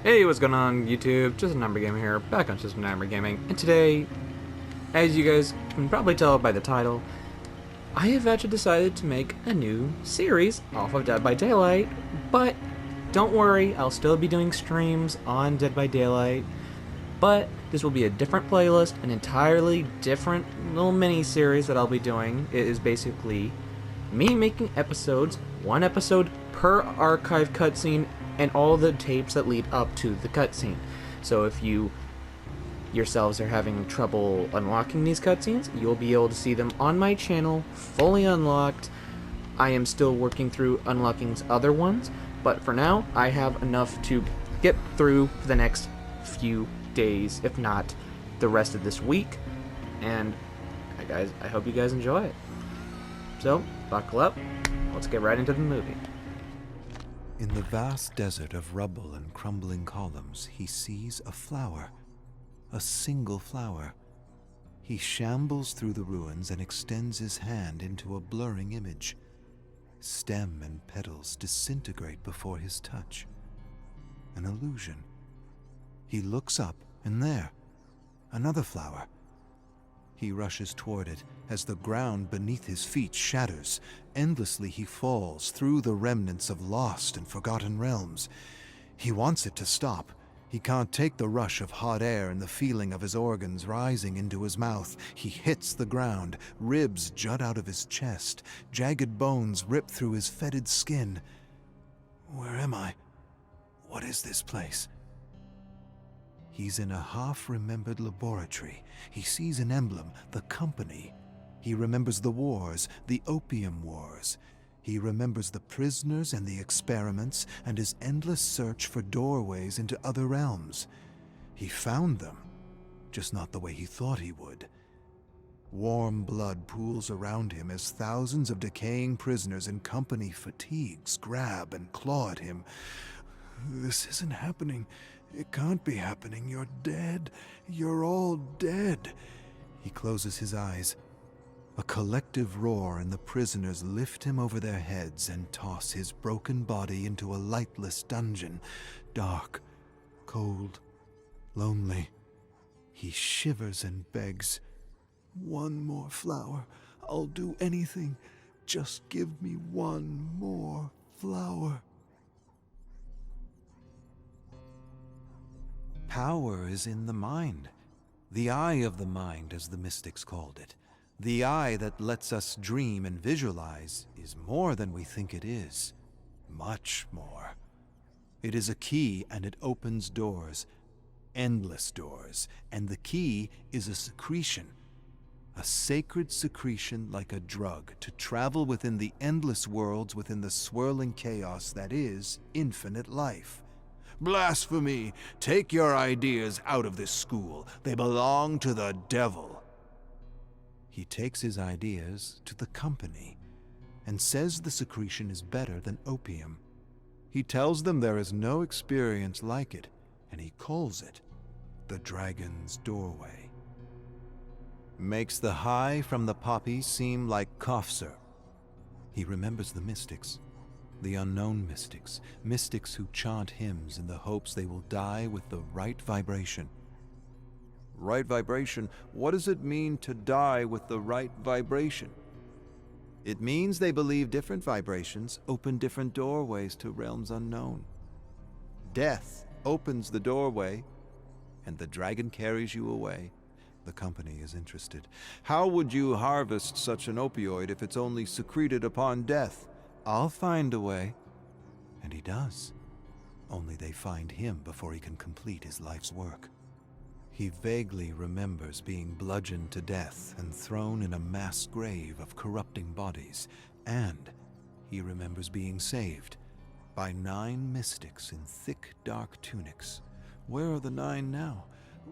Hey, what's going on YouTube? Just a Number Gamer here, back on Just a Number Gaming, and today, as you guys can probably tell by the title, I have actually decided to make a new series off of Dead by Daylight, but don't worry, I'll still be doing streams on Dead by Daylight, but this will be a different playlist, an entirely different little mini-series that I'll be doing. It is basically me making episodes, one episode per archive cutscene, and all the tapes that lead up to the cutscene. So if you yourselves are having trouble unlocking these cutscenes, you'll be able to see them on my channel, fully unlocked. I am still working through unlocking other ones, but for now, I have enough to get through for the next few days, if not the rest of this week. And guys, I hope you guys enjoy it. So, buckle up, let's get right into the movie. In the vast desert of rubble and crumbling columns, he sees a flower. A single flower. He shambles through the ruins and extends his hand into a blurring image. Stem and petals disintegrate before his touch. An illusion. He looks up, and there, another flower. He rushes toward it as the ground beneath his feet shatters. Endlessly he falls through the remnants of lost and forgotten realms. He wants it to stop. He can't take the rush of hot air and the feeling of his organs rising into his mouth. He hits the ground. Ribs jut out of his chest. Jagged bones rip through his fetid skin. Where am I? What is this place? He's in a half-remembered laboratory. He sees an emblem, the company. He remembers the wars, the opium wars. He remembers the prisoners and the experiments and his endless search for doorways into other realms. He found them, just not the way he thought he would. Warm blood pools around him as thousands of decaying prisoners in company fatigues grab and claw at him. This isn't happening. It can't be happening. You're dead. You're all dead. He closes his eyes. A collective roar, and the prisoners lift him over their heads and toss his broken body into a lightless dungeon. Dark, cold, lonely. He shivers and begs. One more flower. I'll do anything. Just give me one more flower. Power is in the mind. The eye of the mind, as the mystics called it. The eye that lets us dream and visualize is more than we think it is. Much more. It is a key, and it opens doors. Endless doors. And the key is a secretion. A sacred secretion like a drug to travel within the endless worlds within the swirling chaos that is infinite life. Blasphemy! Take your ideas out of this school. They belong to the devil. He takes his ideas to the company and says the secretion is better than opium. He tells them there is no experience like it, and he calls it the Dragon's Doorway. Makes the high from the poppy seem like cough syrup. He remembers the mystics. The unknown mystics, mystics who chant hymns in the hopes they will die with the right vibration. Right vibration? What does it mean to die with the right vibration? It means they believe different vibrations open different doorways to realms unknown. Death opens the doorway, and the dragon carries you away. The company is interested. How would you harvest such an opioid if it's only secreted upon death? I'll find a way. And he does. Only they find him before he can complete his life's work. He vaguely remembers being bludgeoned to death and thrown in a mass grave of corrupting bodies. And he remembers being saved by 9 mystics in thick, dark tunics. Where are the 9 now?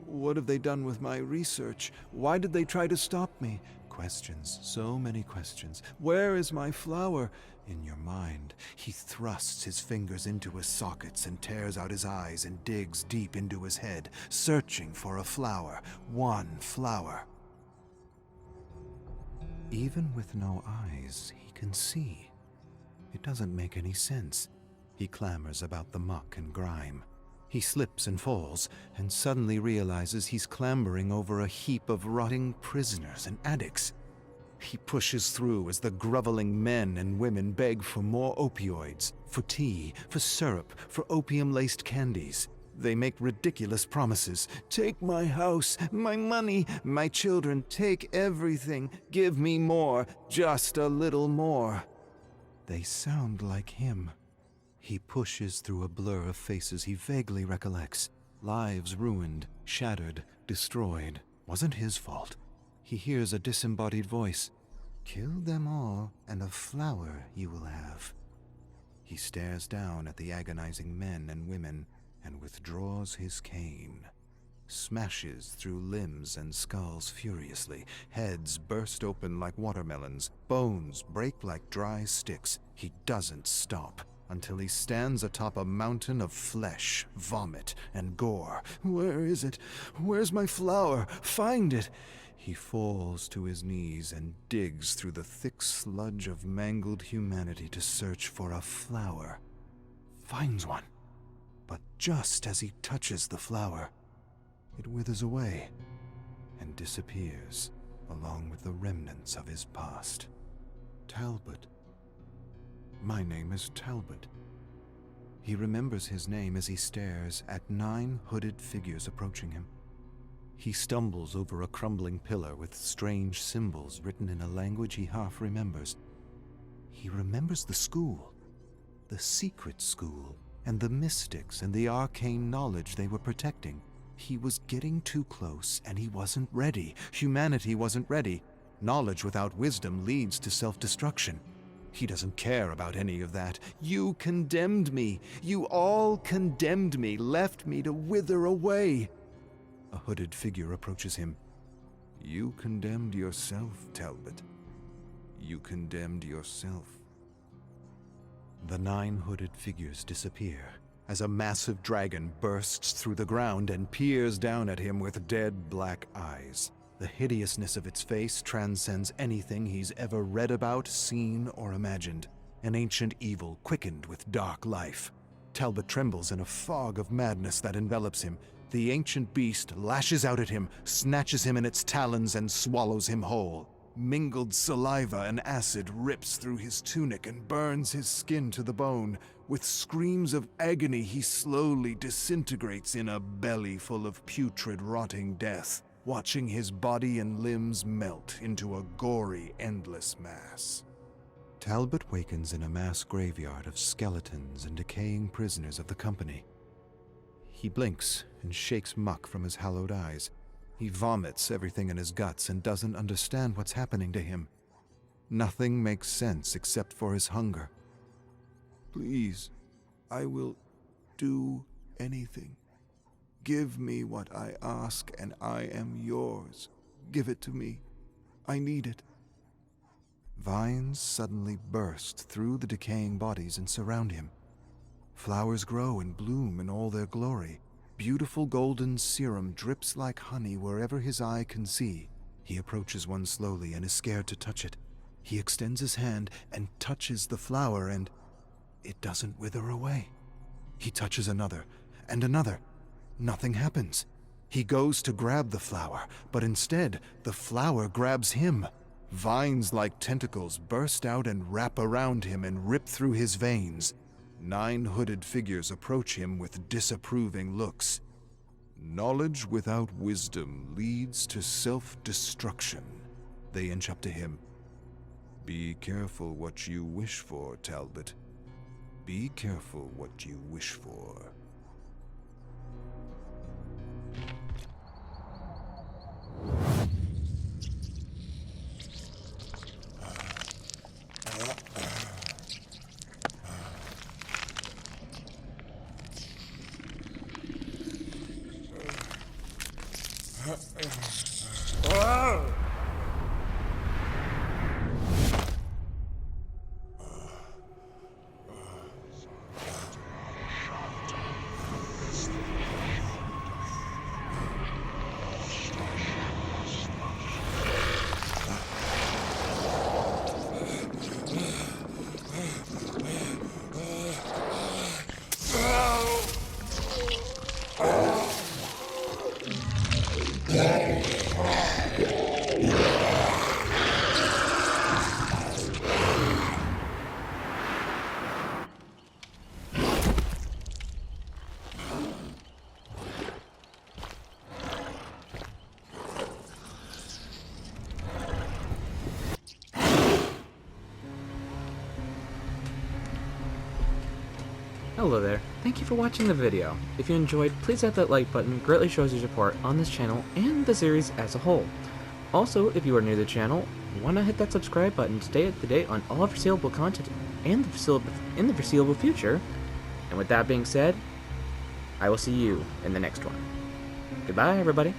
What have they done with my research? Why did they try to stop me? Questions, so many questions. Where is my flower? In your mind, he thrusts his fingers into his sockets and tears out his eyes and digs deep into his head, searching for a flower. One flower. Even with no eyes, he can see. It doesn't make any sense. He clamors about the muck and grime. He slips and falls, and suddenly realizes he's clambering over a heap of rotting prisoners and addicts. He pushes through as the groveling men and women beg for more opioids, for tea, for syrup, for opium-laced candies. They make ridiculous promises. Take my house, my money, my children, take everything. Give me more, just a little more. They sound like him. He pushes through a blur of faces he vaguely recollects. Lives ruined, shattered, destroyed. Wasn't his fault. He hears a disembodied voice. Kill them all, and a flower you will have. He stares down at the agonizing men and women and withdraws his cane. Smashes through limbs and skulls furiously. Heads burst open like watermelons. Bones break like dry sticks. He doesn't stop until he stands atop a mountain of flesh, vomit, and gore. Where is it? Where's my flower? Find it! He falls to his knees and digs through the thick sludge of mangled humanity to search for a flower. Finds one. But just as he touches the flower, it withers away and disappears along with the remnants of his past. Talbot. My name is Talbot. He remembers his name as he stares at 9 hooded figures approaching him. He stumbles over a crumbling pillar with strange symbols written in a language he half remembers. He remembers the school, the secret school, and the mystics and the arcane knowledge they were protecting. He was getting too close, and he wasn't ready. Humanity wasn't ready. Knowledge without wisdom leads to self-destruction. He doesn't care about any of that. You condemned me. You all condemned me, left me to wither away. A hooded figure approaches him. You condemned yourself, Talbot. You condemned yourself. The 9 hooded figures disappear as a massive dragon bursts through the ground and peers down at him with dead black eyes. The hideousness of its face transcends anything he's ever read about, seen, or imagined. An ancient evil quickened with dark life. Talbot trembles in a fog of madness that envelops him. The ancient beast lashes out at him, snatches him in its talons, and swallows him whole. Mingled saliva and acid rips through his tunic and burns his skin to the bone. With screams of agony, he slowly disintegrates in a belly full of putrid, rotting death, watching his body and limbs melt into a gory, endless mass. Talbot wakens in a mass graveyard of skeletons and decaying prisoners of the company. He blinks and shakes muck from his hallowed eyes. He vomits everything in his guts and doesn't understand what's happening to him. Nothing makes sense except for his hunger. Please, I will do anything. Give me what I ask, and I am yours. Give it to me. I need it. Vines suddenly burst through the decaying bodies and surround him. Flowers grow and bloom in all their glory. Beautiful golden serum drips like honey wherever his eye can see. He approaches one slowly and is scared to touch it. He extends his hand and touches the flower, and it doesn't wither away. He touches another and another. Nothing happens. He goes to grab the flower, but instead, the flower grabs him. Vines like tentacles burst out and wrap around him and rip through his veins. 9 hooded figures approach him with disapproving looks. Knowledge without wisdom leads to self-destruction. They inch up to him. Be careful what you wish for, Talbot. Be careful what you wish for. Hello there, thank you for watching the video. If you enjoyed, please hit that like button, greatly shows your support on this channel and the series as a whole. Also, if you are new to the channel, why not hit that subscribe button to stay up to date on all of foreseeable content and in the foreseeable future. And with that being said, I will see you in the next one. Goodbye, everybody.